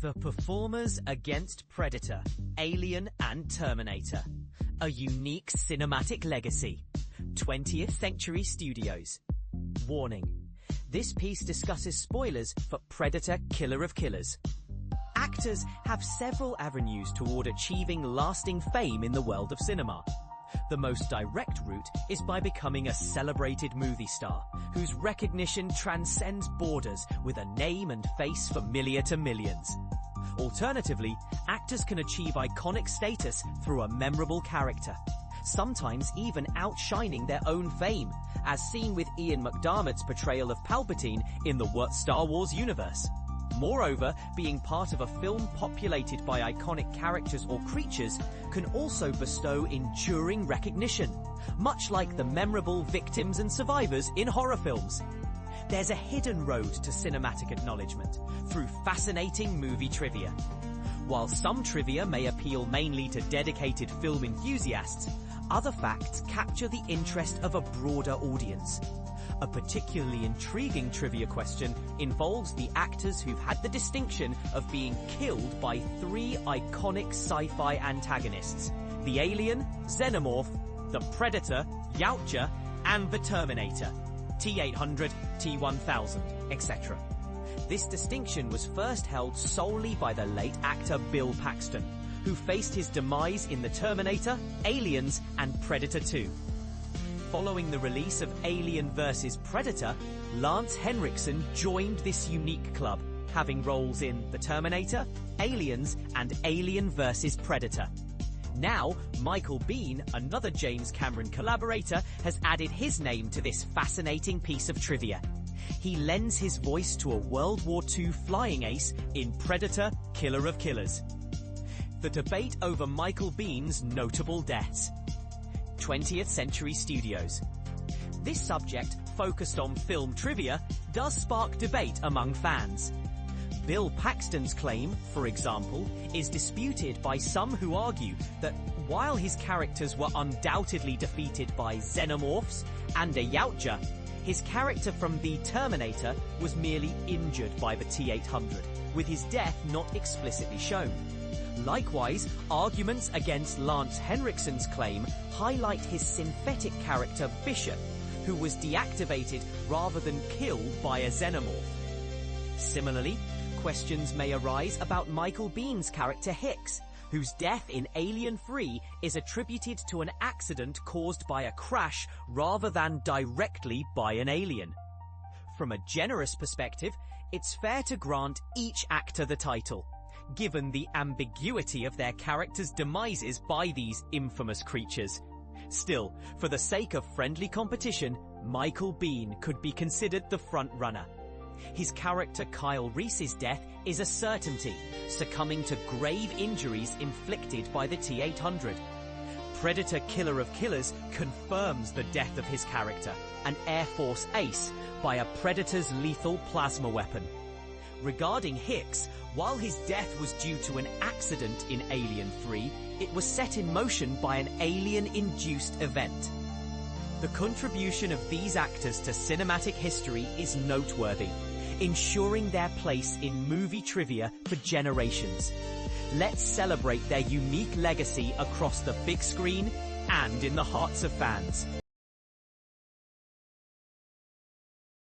The performers against Predator, Alien and Terminator. A unique cinematic legacy. 20th Century Studios. Warning. This piece discusses spoilers for Predator Killer of Killers. Actors have several avenues toward achieving lasting fame in the world of cinema. The most direct route is by becoming a celebrated movie star, whose recognition transcends borders with a name and face familiar to millions. Alternatively, actors can achieve iconic status through a memorable character, sometimes even outshining their own fame, as seen with Ian McDiarmid's portrayal of Palpatine in the Star Wars universe. Moreover, being part of a film populated by iconic characters or creatures can also bestow enduring recognition, much like the memorable victims and survivors in horror films. There's a hidden road to cinematic acknowledgement through fascinating movie trivia. While some trivia may appeal mainly to dedicated film enthusiasts, other facts capture the interest of a broader audience. A particularly intriguing trivia question involves the actors who've had the distinction of being killed by three iconic sci-fi antagonists: the Alien, Xenomorph, the Predator, Yautja, and the Terminator, T-800, T-1000, etc. This distinction was first held solely by the late actor Bill Paxton, who faced his demise in the Terminator, Aliens, and Predator 2. Following the release of Alien vs. Predator, Lance Henriksen joined this unique club, having roles in The Terminator, Aliens, and Alien vs. Predator. Now, Michael Biehn, another James Cameron collaborator, has added his name to this fascinating piece of trivia. He lends his voice to a World War II flying ace in Predator Killer of Killers. The debate over Michael Biehn's notable deaths. 20th Century Studios. This subject, focused on film trivia, does spark debate among fans. Bill Paxton's claim, for example, is disputed by some who argue that while his characters were undoubtedly defeated by xenomorphs and a Yautja, his character from The Terminator was merely injured by the T-800, with his death not explicitly shown. Likewise, arguments against Lance Henriksen's claim highlight his synthetic character Bishop, who was deactivated rather than killed by a xenomorph. Similarly, questions may arise about Michael Biehn's character Hicks, whose death in Alien 3 is attributed to an accident caused by a crash rather than directly by an alien. From a generous perspective, it's fair to grant each actor the title, given the ambiguity of their characters' demises by these infamous creatures. Still, for the sake of friendly competition, Michael Biehn could be considered the front-runner. His character Kyle Reese's death is a certainty, succumbing to grave injuries inflicted by the T-800. Predator Killer of Killers confirms the death of his character, an Air Force ace, by a Predator's lethal plasma weapon. Regarding Hicks, while his death was due to an accident in Alien 3, it was set in motion by an alien-induced event. The contribution of these actors to cinematic history is noteworthy, ensuring their place in movie trivia for generations. Let's celebrate their unique legacy across the big screen and in the hearts of fans.